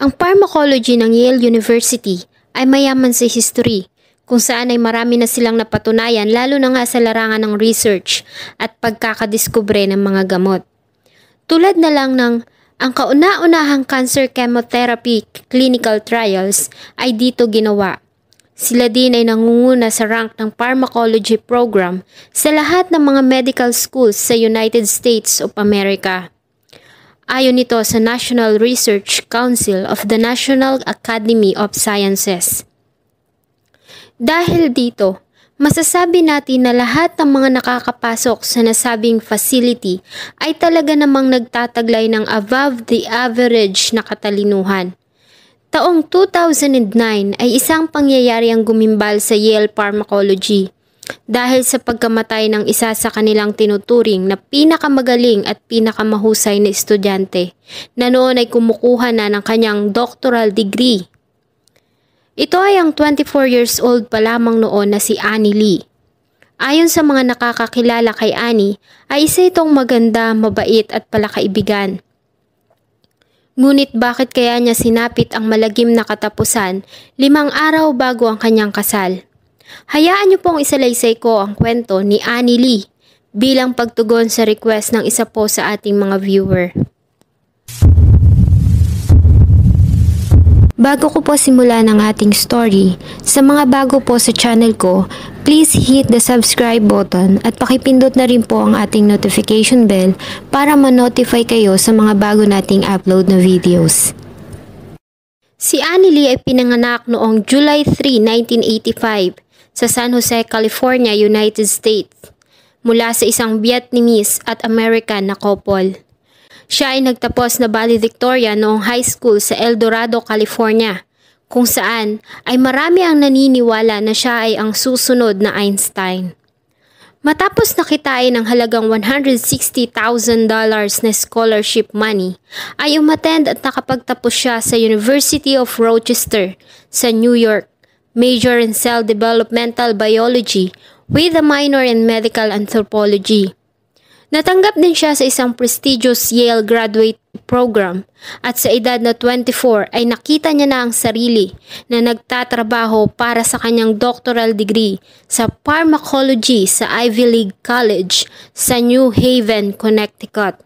Ang pharmacology ng Yale University ay mayaman sa history, kung saan ay marami na silang napatunayan lalo na nga sa larangan ng research at pagkakadiskubre ng mga gamot. Tulad na lang ng ang kauna-unahang cancer chemotherapy clinical trials ay dito ginawa. Sila din ay nangunguna sa rank ng pharmacology program sa lahat ng mga medical schools sa United States of America. Ayon ito sa National Research Council of the National Academy of Sciences. Dahil dito, masasabi natin na lahat ng mga nakakapasok sa nasabing facility ay talaga namang nagtataglay ng above the average na katalinuhan. Taong 2009 ay isang pangyayari ang gumimbal sa Yale Pharmacology dahil sa pagkamatay ng isa sa kanilang tinuturing na pinakamagaling at pinakamahusay na estudyante na noon ay kumukuha na ng kanyang doctoral degree. Ito ay ang 24 years old pa lamang noon na si Annie Lee. Ayon sa mga nakakakilala kay Annie, ay isa itong maganda, mabait at palakaibigan. Ngunit bakit kaya niya sinapit ang malagim na katapusan 5 araw bago ang kanyang kasal? Hayaan niyo pong isalaysay ko ang kwento ni Annie Lee bilang pagtugon sa request ng isa po sa ating mga viewer. Bago ko po simulan ang ating story, sa mga bago po sa channel ko, please hit the subscribe button at pakipindot na rin po ang ating notification bell para ma-notify kayo sa mga bago nating upload na videos. Si Annie Lee ay pinanganak noong July 3, 1985 sa San Jose, California, United States, mula sa isang Vietnamese at American na couple. Siya ay nagtapos na valedictorian noong high school sa El Dorado, California, kung saan ay marami ang naniniwala na siya ay ang susunod na Einstein. Matapos nakitain ang halagang $160,000 na scholarship money, ay umattend at nakapagtapos siya sa University of Rochester sa New York, major in cell developmental biology with a minor in medical anthropology. Natanggap din siya sa isang prestigious Yale graduate program at sa edad na 24 ay nakita niya na ang sarili na nagtatrabaho para sa kanyang doctoral degree sa pharmacology sa Ivy League College sa New Haven, Connecticut.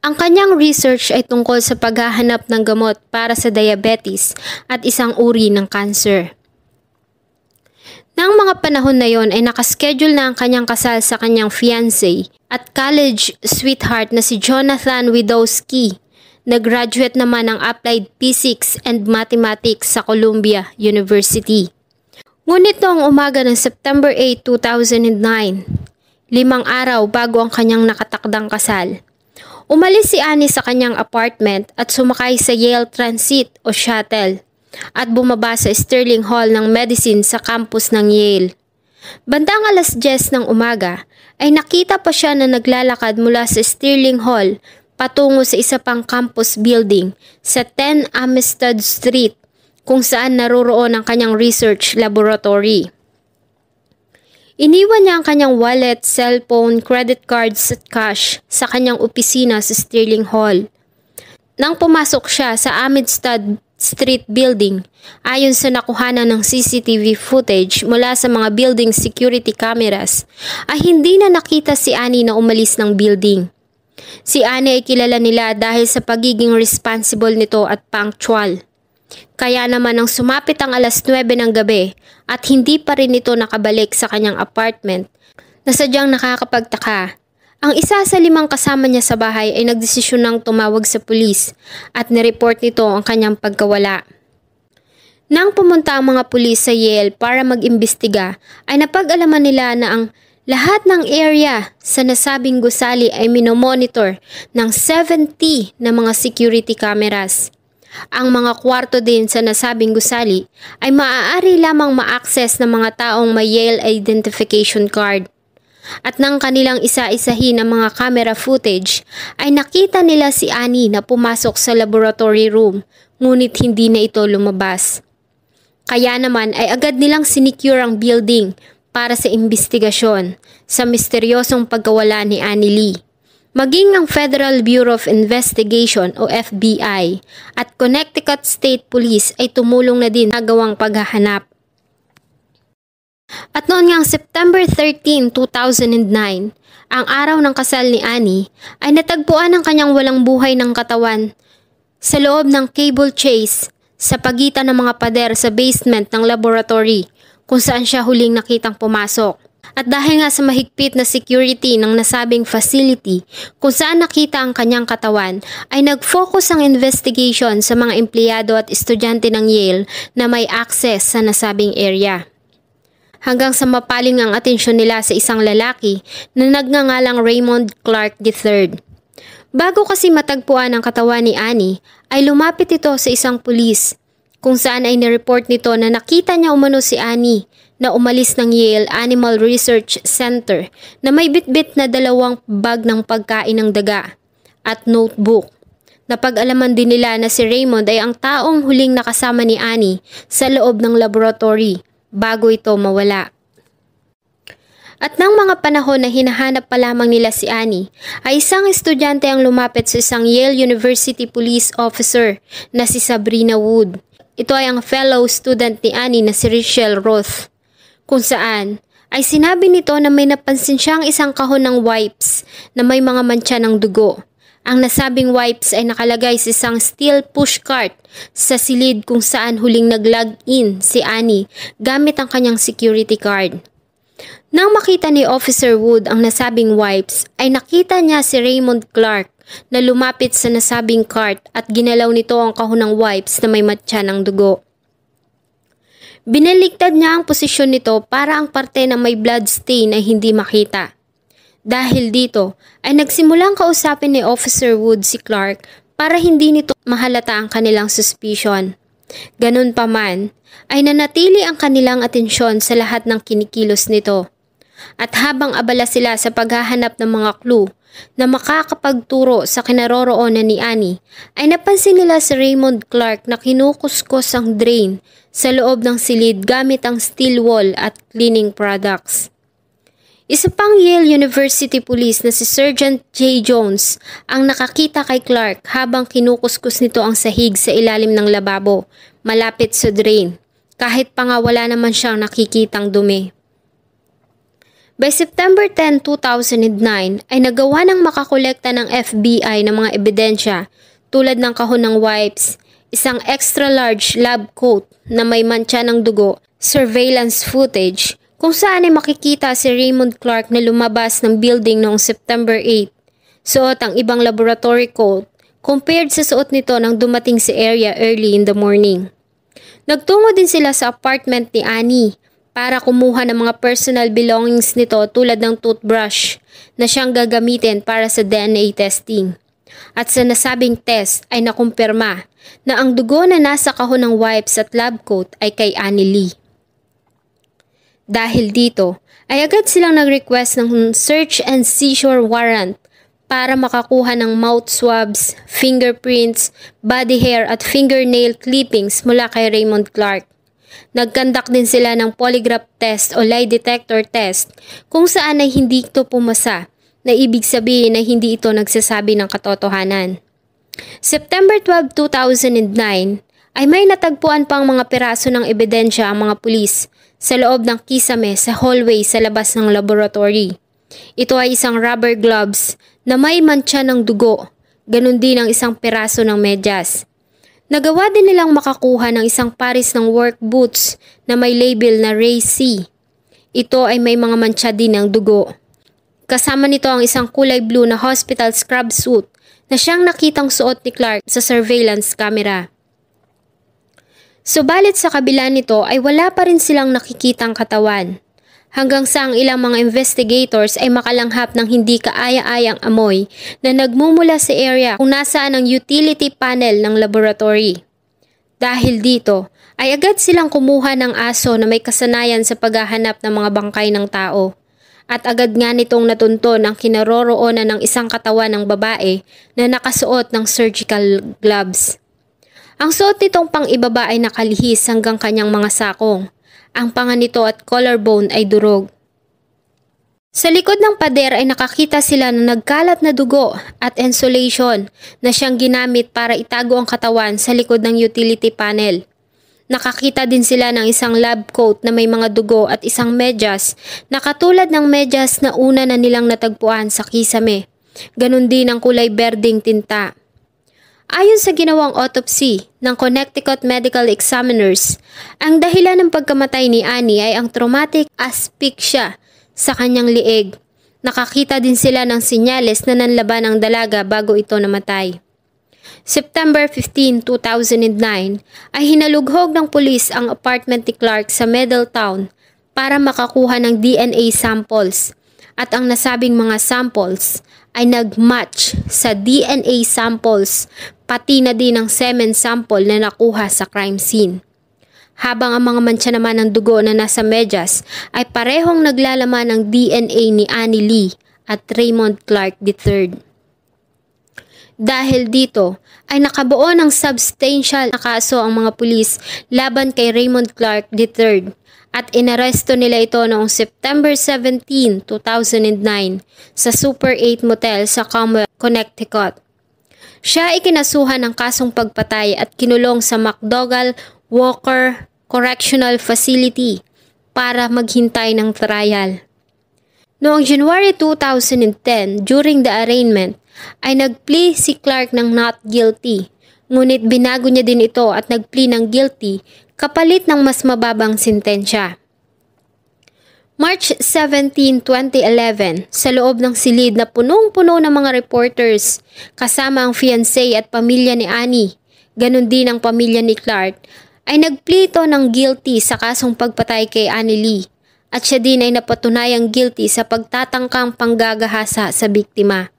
Ang kanyang research ay tungkol sa paghahanap ng gamot para sa diabetes at isang uri ng cancer. Nang mga panahon na yon ay nakaschedule na ang kanyang kasal sa kanyang fiancé at college sweetheart na si Jonathan Widowski, na graduate naman ng Applied Physics and Mathematics sa Columbia University. Ngunit noong umaga ng September 8, 2009, 5 araw bago ang kanyang nakatakdang kasal, umalis si Annie sa kanyang apartment at sumakay sa Yale Transit o shuttle at bumaba sa Sterling Hall ng Medicine sa campus ng Yale. Bandang alas 10 ng umaga ay nakita pa siya na naglalakad mula sa Sterling Hall patungo sa isa pang campus building sa 10 Amistad Street kung saan naroroon ang kanyang research laboratory. Iniwan niya ang kanyang wallet, cellphone, credit cards at cash sa kanyang opisina sa Sterling Hall. Nang pumasok siya sa Amistad Street Building, ayon sa nakuhanan ng CCTV footage mula sa mga building security cameras, ay hindi na nakita si Annie na umalis ng building. Si Annie ay kilala nila dahil sa pagiging responsible nito at punctual. Kaya naman nang sumapit ang alas 9 ng gabi at hindi pa rin ito nakabalik sa kanyang apartment, na sadyang nakakapagtaka. Ang isa sa 5 kasama niya sa bahay ay nagdesisyon ng tumawag sa pulis at nireport nito ang kanyang pagkawala. Nang pumunta ang mga pulis sa Yale para mag-imbestiga, ay napag-alaman nila na ang lahat ng area sa nasabing gusali ay minomonitor ng 70 na mga security cameras. Ang mga kwarto din sa nasabing gusali ay maaari lamang ma-access ng mga taong may Yale identification card. At nang kanilang isa-isahin ang mga camera footage, ay nakita nila si Annie na pumasok sa laboratory room, ngunit hindi na ito lumabas. Kaya naman ay agad nilang sinicure ang building para sa imbestigasyon sa misteryosong pagkawala ni Annie Lee. Maging ang Federal Bureau of Investigation o FBI at Connecticut State Police ay tumulong na din sa gawang paghahanap. At noon ngang September 13, 2009, ang araw ng kasal ni Annie, ay natagpuan ang kanyang walang buhay ng katawan sa loob ng cable chase sa pagitan ng mga pader sa basement ng laboratory kung saan siya huling nakitang pumasok. At dahil nga sa mahigpit na security ng nasabing facility kung saan nakita ang kanyang katawan, ay nag-focus ang investigation sa mga empleyado at estudyante ng Yale na may access sa nasabing area. Hanggang sa mapaling ang atensyon nila sa isang lalaki na nagngangalang Raymond Clark III. Bago kasi matagpuan ang katawan ni Annie, ay lumapit ito sa isang pulis kung saan ay nireport nito na nakita niya umano si Annie na umalis ng Yale Animal Research Center na may bitbit na 2 bag ng pagkain ng daga at notebook. Napag-alaman din nila na si Raymond ay ang taong huling nakasama ni Annie sa loob ng laboratory bago ito mawala. At nang mga panahon na hinahanap pa lamang nila si Annie, ay isang estudyante ang lumapit sa isang Yale University police officer na si Sabrina Wood. Ito ay ang fellow student ni Annie na si Richelle Roth, kung saan ay sinabi nito na may napansin siyang isang kahon ng wipes na may mga mantsa ng dugo. Ang nasabing wipes ay nakalagay sa isang steel pushcart sa silid kung saan huling nag-log in si Annie gamit ang kanyang security card. Nang makita ni Officer Wood ang nasabing wipes, ay nakita niya si Raymond Clark na lumapit sa nasabing cart at ginalaw nito ang kahon ng wipes na may matcha ng dugo. Binaligtad niya ang posisyon nito para ang parte na may blood stain ay hindi makita. Dahil dito, ay nagsimulang kausapin ni Officer Wood si Clark para hindi nito mahalata ang kanilang suspicion. Ganun pa man, ay nanatili ang kanilang atensyon sa lahat ng kinikilos nito. At habang abala sila sa paghahanap ng mga clue na makakapagturo sa kinaroroonan ni Annie, ay napansin nila si Raymond Clark na kinukuskos ang drain sa loob ng silid gamit ang steel wall at cleaning products. Isa pang Yale University Police na si Sergeant J. Jones ang nakakita kay Clark habang kinukuskus nito ang sahig sa ilalim ng lababo malapit sa drain, kahit pa nga wala naman siyang nakikitang dumi. By September 10, 2009 ay nagawa ng makakolekta ng FBI ng mga ebidensya tulad ng kahon ng wipes, isang extra-large lab coat na may mantsa ng dugo, surveillance footage kung saan ay makikita si Raymond Clark na lumabas ng building noong September 8. Suot ang ibang laboratory coat compared sa suot nito nang dumating sa area early in the morning. Nagtungo din sila sa apartment ni Annie para kumuha ng mga personal belongings nito tulad ng toothbrush na siyang gagamitin para sa DNA testing. At sa nasabing test ay nakumpirma na ang dugo na nasa kahon ng wipes at lab coat ay kay Annie Lee. Dahil dito ay agad silang nag-request ng search and seizure warrant para makakuha ng mouth swabs, fingerprints, body hair at fingernail clippings mula kay Raymond Clark. Nagkandak din sila ng polygraph test o lie detector test kung saan ay hindi ito pumasa, na ibig sabihin na hindi ito nagsasabi ng katotohanan. September 12, 2009 ay may natagpuan pang mga piraso ng ebidensya ang mga pulis sa loob ng kisame sa hallway sa labas ng laboratory. Ito ay isang rubber gloves na may mantsa ng dugo, ganun din ang isang piraso ng medyas. Nagawa din nilang makakuha ng isang pares ng work boots na may label na Ray C. Ito ay may mga mantsa din ng dugo. Kasama nito ang isang kulay blue na hospital scrub suit na siyang nakitang suot ni Clark sa surveillance camera. Subalit sa kabila nito ay wala pa rin silang nakikitang katawan. Hanggang sa ang ilang mga investigators ay makalanghap ng hindi kaaya-ayang amoy na nagmumula sa area kung nasaan ang utility panel ng laboratory. Dahil dito, ay agad silang kumuha ng aso na may kasanayan sa paghahanap ng mga bangkay ng tao. At agad nga nitong natunton ang kinaroroonan ng isang katawan ng babae na nakasuot ng surgical gloves. Ang suot nitong pang-ibaba ay nakalihis hanggang kanyang mga sakong. Ang panga nito at collarbone ay durog. Sa likod ng pader ay nakakita sila na nagkalat na dugo at insulation na siyang ginamit para itago ang katawan sa likod ng utility panel. Nakakita din sila ng isang lab coat na may mga dugo at isang medyas na katulad ng medyas na una na nilang natagpuan sa kisame. Ganon din ang kulay berdeng tinta. Ayon sa ginawang autopsy ng Connecticut Medical Examiners, ang dahilan ng pagkamatay ni Annie ay ang traumatic asphyxia sa kanyang lieg. Nakakita din sila ng sinyales na nanlaban ang dalaga bago ito namatay. September 15, 2009 ay hinalughog ng pulis ang apartment ni Clark sa Middletown para makakuha ng DNA samples at ang nasabing mga samples ay nag-match sa DNA samples pati na din ang semen sample na nakuha sa crime scene. Habang ang mga mantsa naman ng dugo na nasa medyas ay parehong naglalaman ng DNA ni Annie Lee at Raymond Clark III. Dahil dito ay nakabuo ng substantial na kaso ang mga pulis laban kay Raymond Clark III at inaresto nila ito noong September 17, 2009 sa Super 8 Motel sa Comwell, Connecticut. Siya ay kinasuhan ng kasong pagpatay at kinulong sa McDougall Walker Correctional Facility para maghintay ng trial. Noong January 2010, during the arraignment, ay nag-plea si Clark ng not guilty, ngunit binago niya din ito at nag-plea ng guilty kapalit ng mas mababang sentensya. March 17, 2011, sa loob ng silid na punong-puno ng mga reporters, kasama ang fiancé at pamilya ni Annie, ganun din ang pamilya ni Clark, ay nag-plea ito ng guilty sa kasong pagpatay kay Annie Lee at siya din ay napatunayang guilty sa pagtatangkang panggagahasa sa biktima.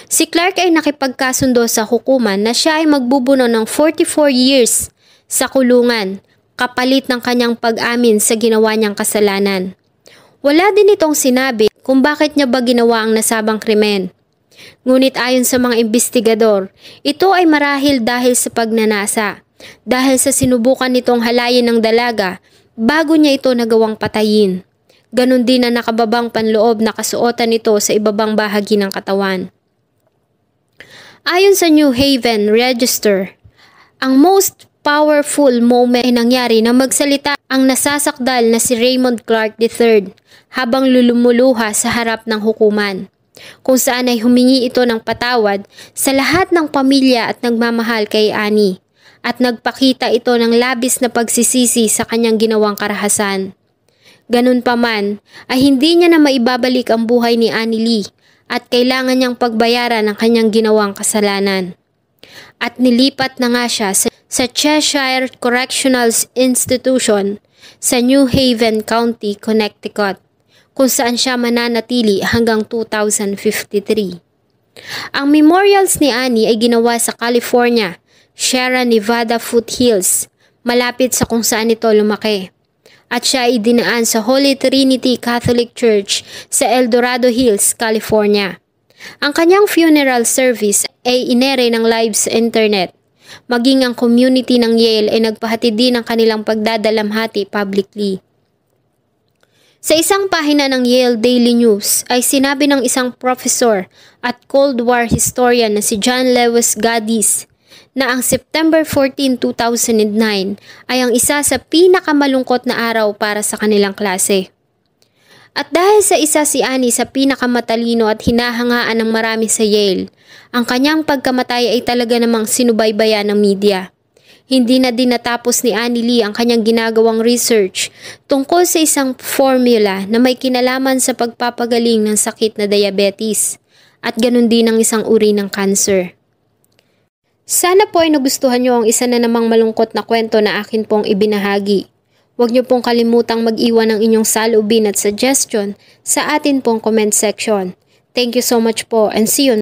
Si Clark ay nakipagkasundo sa hukuman na siya ay magbubuno ng 44 years sa kulungan kapalit ng kanyang pag-amin sa ginawa niyang kasalanan. Wala din itong sinabi kung bakit niya ba ginawa ang nasabang krimen. Ngunit ayon sa mga investigador, ito ay marahil dahil sa pagnanasa, dahil sa sinubukan nitong halayin ng dalaga bago niya ito nagawang patayin. Ganon din ang nakababang panloob na kasuotan nito sa ibabang bahagi ng katawan. Ayon sa New Haven Register, ang most powerful moment ay nangyari na magsalita ang nasasakdal na si Raymond Clark III habang lulumuluha sa harap ng hukuman, kung saan ay humingi ito ng patawad sa lahat ng pamilya at nagmamahal kay Annie at nagpakita ito ng labis na pagsisisi sa kanyang ginawang karahasan. Ganun pa man ay hindi niya na maibabalik ang buhay ni Annie Lee at kailangan niyang pagbayaran ang kanyang ginawang kasalanan. At nilipat na nga siya sa Cheshire Correctional Institution sa New Haven County, Connecticut, kung saan siya mananatili hanggang 2053. Ang memorials ni Annie ay ginawa sa California, Sierra Nevada foothills, malapit sa kung saan ito lumaki. At siya ay dinaan sa Holy Trinity Catholic Church sa El Dorado Hills, California. Ang kanyang funeral service ay inere ng live sa internet. Maging ang community ng Yale ay nagpahatid din ng kanilang pagdadalamhati publicly. Sa isang pahina ng Yale Daily News ay sinabi ng isang professor at Cold War historian na si John Lewis Gaddis na ang September 14, 2009 ay ang isa sa pinakamalungkot na araw para sa kanilang klase. At dahil sa isa si Annie sa pinakamatalino at hinahangaan ng marami sa Yale, ang kanyang pagkamatay ay talaga namang sinubaybayan ng media. Hindi na din natapos ni Annie Lee ang kanyang ginagawang research tungkol sa isang formula na may kinalaman sa pagpapagaling ng sakit na diabetes at ganun din ang isang uri ng cancer. Sana po ay nagustuhan nyo ang isa na namang malungkot na kwento na akin pong ibinahagi. Huwag nyo pong kalimutang mag-iwan ng inyong saloobin at suggestion sa atin pong comment section. Thank you so much po and see you